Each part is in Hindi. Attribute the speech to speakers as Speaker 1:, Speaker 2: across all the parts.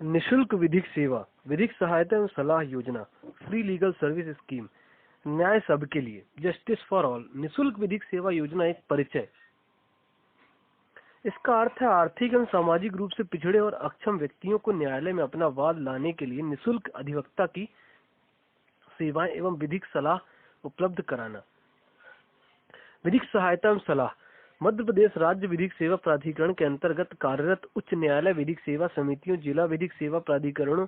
Speaker 1: निशुल्क विधिक सेवा, विधिक सहायता एवं सलाह योजना, फ्री लीगल सर्विस स्कीम, न्याय सबके लिए, जस्टिस फॉर ऑल। निशुल्क विधिक सेवा योजना एक परिचय। इसका अर्थ है आर्थिक एवं सामाजिक रूप से पिछड़े और अक्षम व्यक्तियों को न्यायालय में अपना वाद लाने के लिए निशुल्क अधिवक्ता की सेवाएं एवं विधिक सलाह उपलब्ध कराना। विधिक सहायता एवं सलाह मध्य प्रदेश राज्य विधिक सेवा प्राधिकरण के अंतर्गत कार्यरत उच्च न्यायालय विधिक सेवा समितियों, जिला विधिक सेवा प्राधिकरणों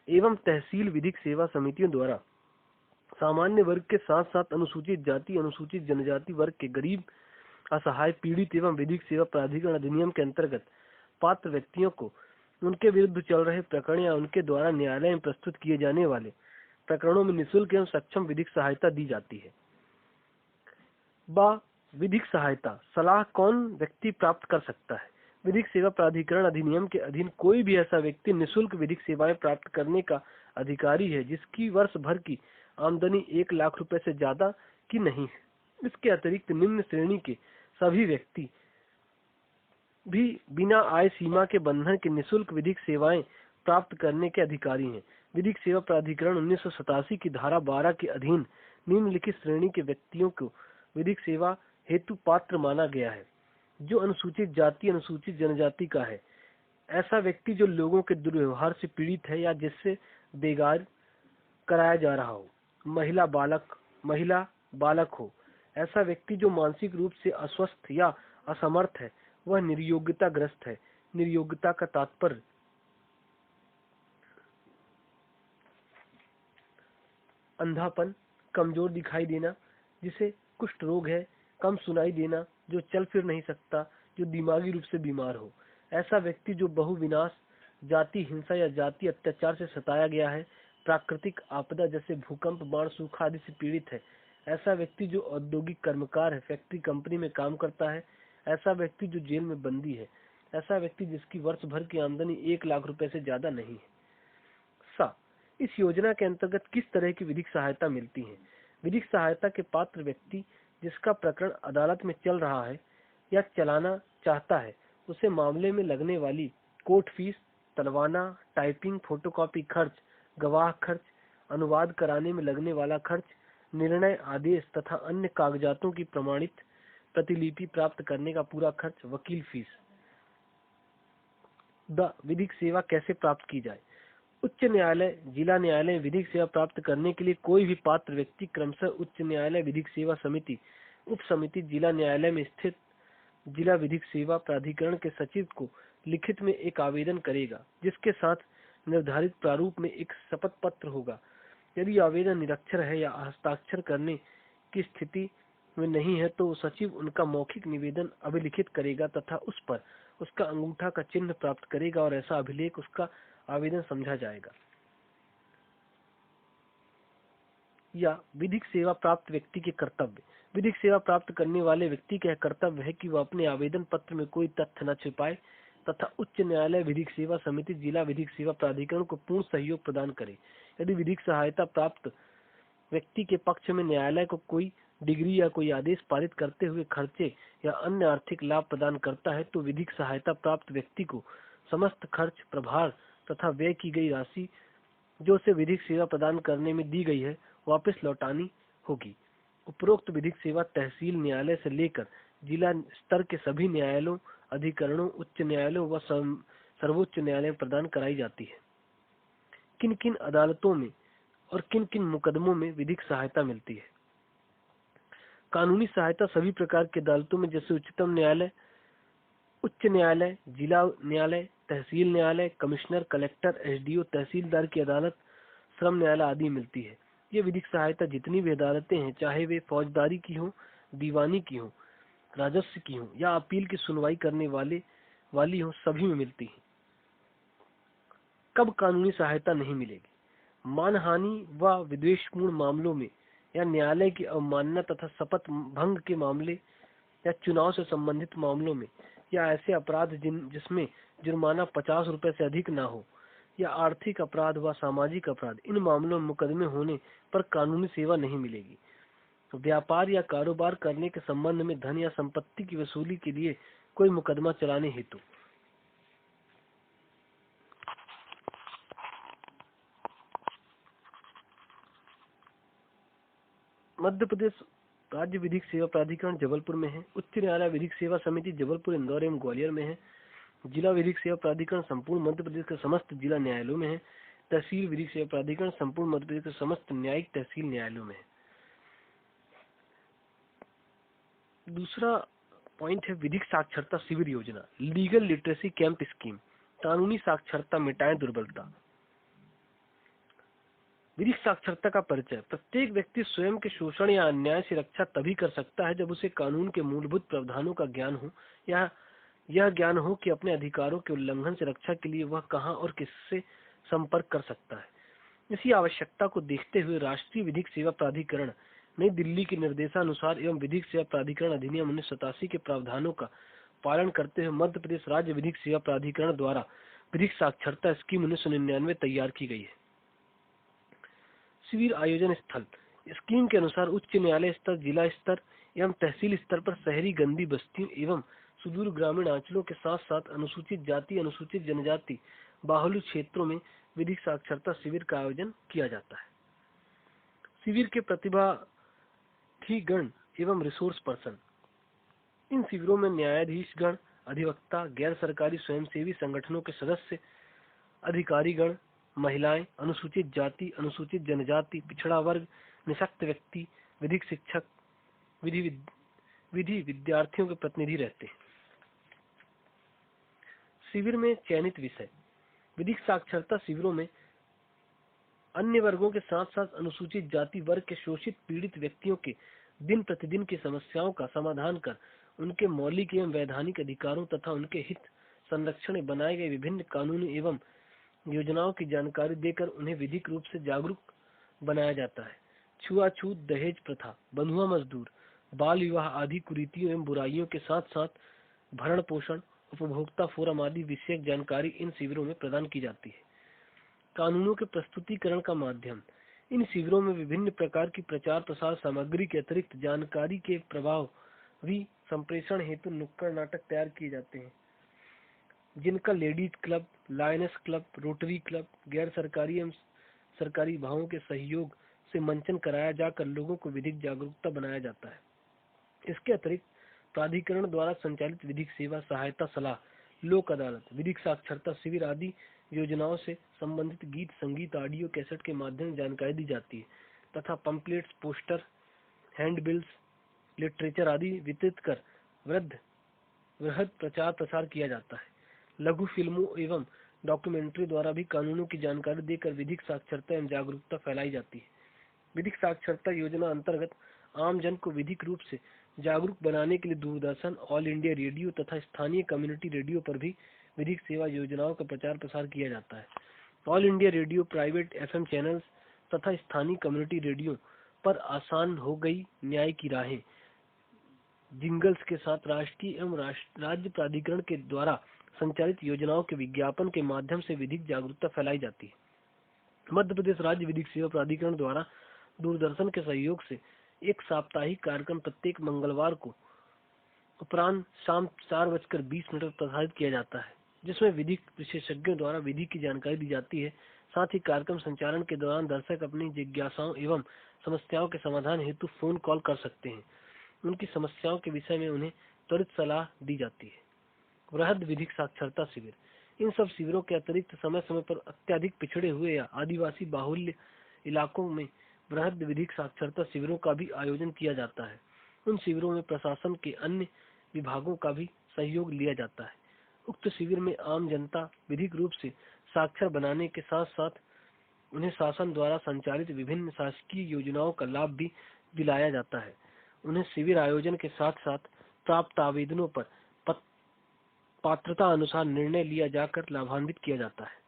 Speaker 1: एवं तहसील विधिक सेवा समितियों द्वारा सामान्य वर्ग के साथ साथ अनुसूचित जाति, अनुसूचित जनजाति वर्ग के गरीब, असहाय, पीड़ित एवं विधिक सेवा प्राधिकरण अधिनियम के अंतर्गत पात्र व्यक्तियों को उनके विरुद्ध चल रहे प्रकरण या उनके द्वारा न्यायालय में प्रस्तुत किए जाने वाले प्रकरणों में निःशुल्क एवं सक्षम विधिक सहायता दी जाती है। विधिक सहायता सलाह कौन व्यक्ति प्राप्त कर सकता है? विधिक सेवा प्राधिकरण अधिनियम के अधीन कोई भी ऐसा व्यक्ति निःशुल्क विधिक सेवाएं प्राप्त करने का अधिकारी है जिसकी वर्ष भर की आमदनी 1 लाख रुपए से ज्यादा की नहीं है। इसके अतिरिक्त निम्न श्रेणी के सभी व्यक्ति भी बिना आय सीमा के बंधन के निःशुल्क विधिक सेवाएं प्राप्त करने के अधिकारी हैं। विधिक सेवा प्राधिकरण 1987 की धारा 12 के अधीन निम्नलिखित श्रेणी के व्यक्तियों को विधिक सेवा हेतु पात्र माना गया है। जो अनुसूचित जाति, अनुसूचित जनजाति का है, ऐसा व्यक्ति जो लोगों के दुर्व्यवहार से पीड़ित है या जिससे बेगार कराया जा रहा हो, महिला बालक हो, ऐसा व्यक्ति जो मानसिक रूप से अस्वस्थ या असमर्थ है, वह निर्योग्यता ग्रस्त है। निर्योग्यता का तात्पर्य अंधापन, कमजोर दिखाई देना, जिसे कुष्ठ रोग है, कम सुनाई देना, जो चल फिर नहीं सकता, जो दिमागी रूप से बीमार हो, ऐसा व्यक्ति जो बहुविनाश, जाति हिंसा या जाति अत्याचार से सताया गया है, प्राकृतिक आपदा जैसे भूकंप, बाढ़, सूखा आदि से पीड़ित है, ऐसा व्यक्ति जो औद्योगिक कर्मकार है, फैक्ट्री कंपनी में काम करता है, ऐसा व्यक्ति जो जेल में बंदी है, ऐसा व्यक्ति जिसकी वर्ष भर की आमदनी 1 लाख रुपए से ज्यादा नहीं है। इस योजना के अंतर्गत किस तरह की विधिक सहायता मिलती है? विधिक सहायता के पात्र व्यक्ति जिसका प्रकरण अदालत में चल रहा है या चलाना चाहता है, उसे मामले में लगने वाली कोर्ट फीस, तलवाना, टाइपिंग, फोटोकॉपी खर्च, गवाह खर्च, अनुवाद कराने में लगने वाला खर्च, निर्णय, आदेश तथा अन्य कागजातों की प्रमाणित प्रतिलिपि प्राप्त करने का पूरा खर्च, वकील फीस। विधिक सेवा कैसे प्राप्त की जाए? उच्च न्यायालय, जिला न्यायालय विधिक सेवा प्राप्त करने के लिए कोई भी पात्र व्यक्ति क्रमशः उच्च न्यायालय विधिक सेवा समिति, उप समिति, जिला न्यायालय में स्थित जिला विधिक सेवा प्राधिकरण के सचिव को लिखित में एक आवेदन करेगा, जिसके साथ निर्धारित प्रारूप में एक शपथ पत्र होगा। यदि आवेदन निरक्षर है या हस्ताक्षर करने की स्थिति में नहीं है तो सचिव उनका मौखिक निवेदन अभिलिखित करेगा तथा उस पर उसका अंगूठा का चिन्ह प्राप्त करेगा और ऐसा अभिलेख उसका आवेदन समझा जाएगा। या विधिक सेवा प्राप्त व्यक्ति के कर्तव्य। विधिक सेवा प्राप्त करने वाले व्यक्ति का कर्तव्य है कि वह अपने आवेदन पत्र में कोई तथ्य न छिपाए तथा उच्च न्यायालय विधिक सेवा समिति, जिला विधिक सेवा प्राधिकरण को पूर्ण सहयोग प्रदान करे। यदि विधिक सहायता प्राप्त व्यक्ति के पक्ष में न्यायालय को कोई डिग्री या कोई आदेश पारित करते हुए खर्चे या अन्य आर्थिक लाभ प्रदान करता है तो विधिक सहायता प्राप्त व्यक्ति को समस्त खर्च, प्रभार तथा व्यय की गई राशि जो उसे विधिक सेवा प्रदान करने में दी गई है वापस लौटानी होगी। उपरोक्त विधिक सेवा तहसील न्यायालय से लेकर जिला स्तर के सभी न्यायालयों, अधिकरणों, उच्च न्यायालयों व सर्वोच्च न्यायालय में प्रदान कराई जाती है। किन किन अदालतों में और किन किन मुकदमों में विधिक सहायता मिलती है? कानूनी सहायता सभी प्रकार की अदालतों में जैसे उच्चतम न्यायालय, उच्च न्यायालय, जिला न्यायालय, तहसील न्यायालय, कमिश्नर, कलेक्टर, एसडीओ, तहसीलदार की अदालत, श्रम न्यायालय आदि मिलती है। ये विधिक सहायता जितनी भी अदालतें हैं, चाहे वे फौजदारी की हो, दीवानी की हो, राजस्व की हो या अपील की सुनवाई करने वाली हो, सभी में मिलती है। कब कानूनी सहायता नहीं मिलेगी? मानहानि व विद्वेषपूर्ण मामलों में या न्यायालय की अवमानना तथा शपथ भंग के मामले या चुनाव से संबंधित मामलों में या ऐसे अपराध जिसमें जुर्माना 50 रुपए से अधिक ना हो या आर्थिक अपराध व सामाजिक अपराध, इन मामलों में मुकदमे होने पर कानूनी सेवा नहीं मिलेगी। व्यापार या कारोबार करने के संबंध में धन या संपत्ति की वसूली के लिए कोई मुकदमा चलाने हेतु मध्य प्रदेश राज्य विधिक सेवा प्राधिकरण जबलपुर में है। उच्च न्यायालय विधिक सेवा समिति जबलपुर, इंदौर एवं ग्वालियर में है। जिला विधिक सेवा प्राधिकरण संपूर्ण मध्य प्रदेश के समस्त जिला न्यायालयों में है। तहसील विधिक सेवा प्राधिकरण संपूर्ण मध्य प्रदेश के समस्त न्यायिक तहसील न्यायालयों में है। दूसरा पॉइंट है विधिक साक्षरता शिविर योजना, लीगल लिटरेसी कैंप स्कीम। कानूनी साक्षरता मिटाएं दुर्बलता। विधिक साक्षरता का परिचय। प्रत्येक व्यक्ति स्वयं के शोषण या अन्याय से रक्षा तभी कर सकता है जब उसे कानून के मूलभूत प्रावधानों का ज्ञान हो, या यह ज्ञान हो कि अपने अधिकारों के उल्लंघन से रक्षा के लिए वह कहां और किससे संपर्क कर सकता है। इसी आवश्यकता को देखते हुए राष्ट्रीय विधिक सेवा प्राधिकरण नई दिल्ली के निर्देशानुसार एवं विधिक सेवा प्राधिकरण अधिनियम 1987 के प्रावधानों का पालन करते हुए मध्य प्रदेश राज्य विधिक सेवा प्राधिकरण द्वारा विधिक साक्षरता स्कीम 1999 तैयार की गई है। शिविर आयोजन स्थल। स्कीम के अनुसार उच्च न्यायालय स्तर, जिला स्तर एवं तहसील स्तर पर शहरी गंदी बस्तियों एवं सुदूर ग्रामीण अंचलों के साथ साथ अनुसूचित जाति, अनुसूचित जनजाति बाहुल्य क्षेत्रों में विधिक साक्षरता शिविर का आयोजन किया जाता है। शिविर के प्रतिभागी गण एवं रिसोर्स पर्सन। इन शिविरों में न्यायाधीश गण, अधिवक्ता, गैर सरकारी स्वयंसेवी संगठनों के सदस्य, अधिकारी गण, महिलाएं, अनुसूचित जाति, अनुसूचित जनजाति, पिछड़ा वर्ग, निःशक्त व्यक्ति, विधिक शिक्षक, विधि विद्यार्थियों के प्रतिनिधि रहते हैं। शिविर में चयनित विषय। विधिक साक्षरता शिविरों में अन्य वर्गों के साथ साथ अनुसूचित जाति वर्ग के शोषित पीड़ित व्यक्तियों के दिन प्रतिदिन की समस्याओं का समाधान कर उनके मौलिक एवं वैधानिक अधिकारों तथा उनके हित संरक्षण में बनाए गए विभिन्न कानूनी एवं योजनाओं की जानकारी देकर उन्हें विधिक रूप से जागरूक बनाया जाता है। छुआछूत, दहेज प्रथा, बंधुआ मजदूर, बाल विवाह आदि कुरीतियों एवं बुराइयों के साथ साथ भरण पोषण, उपभोक्ता फोरम आदि विषयक जानकारी इन शिविरों में प्रदान की जाती है। कानूनों के प्रस्तुतिकरण का माध्यम। इन शिविरों में विभिन्न प्रकार की प्रचार प्रसार सामग्री के अतिरिक्त जानकारी के प्रभावी संप्रेषण हेतु नुक्कड़ नाटक तैयार किए जाते हैं, जिनका ladies club, lioness club, rotary club, गैर सरकारी एवं सरकारी विभागों के सहयोग से मंचन कराया जाकर लोगों को विधिक जागरूकता बनाया जाता है। इसके अतिरिक्त प्राधिकरण द्वारा संचालित विधिक सेवा सहायता सलाह, लोक अदालत, विधिक साक्षरता शिविर आदि योजनाओं से संबंधित गीत, संगीत, ऑडियो कैसेट के माध्यम से जानकारी दी जाती है तथा पंपलेट्स, पोस्टर, हैंडबिल्स, लिटरेचर आदि वितरित कर वृहद प्रचार प्रसार किया जाता है। लघु फिल्मों एवं डॉक्यूमेंट्री द्वारा भी कानूनों की जानकारी देकर विधिक साक्षरता एवं जागरूकता फैलाई जाती है। विधिक साक्षरता योजना अंतर्गत आम जन को विधिक रूप से जागरूक बनाने के लिए दूरदर्शन, ऑल इंडिया रेडियो तथा स्थानीय कम्युनिटी रेडियो पर भी विधिक सेवा योजनाओं का प्रचार प्रसार किया जाता है। All India radio, private FM channels तथा स्थानीय कम्युनिटी रेडियो पर आसान हो गई न्याय की राहें जिंगल्स के साथ राष्ट्रीय एवं राज्य प्राधिकरण के द्वारा संचालित योजनाओं के विज्ञापन के माध्यम से विधिक जागरूकता फैलाई जाती है। मध्य प्रदेश राज्य विधिक सेवा प्राधिकरण द्वारा दूरदर्शन के सहयोग से एक साप्ताहिक कार्यक्रम प्रत्येक मंगलवार को उपरांत शाम 4:20 पर प्रसारित किया जाता है, जिसमें विधिक विशेषज्ञों द्वारा विधि की जानकारी दी जाती है। साथ ही कार्यक्रम संचालन के दौरान दर्शक अपनी जिज्ञासाओं एवं समस्याओं के समाधान हेतु फोन कॉल कर सकते हैं। उनकी समस्याओं के विषय में उन्हें त्वरित सलाह दी जाती है। वृहद विधिक साक्षरता शिविर। इन सब शिविरों के अतिरिक्त समय समय पर अत्यधिक पिछड़े हुए या आदिवासी बाहुल्य इलाकों में वृहद विधिक साक्षरता शिविरों का भी आयोजन किया जाता है। उन शिविरों में प्रशासन के अन्य विभागों का भी सहयोग लिया जाता है। उक्त शिविर में आम जनता विधिक रूप से साक्षर बनाने के साथ साथ उन्हें शासन द्वारा संचालित विभिन्न शासकीय योजनाओं का लाभ भी दिलाया जाता है। उन्हें शिविर आयोजन के साथ साथ प्राप्त आवेदनों पर पात्रता अनुसार निर्णय लिया जाकर लाभान्वित किया जाता है।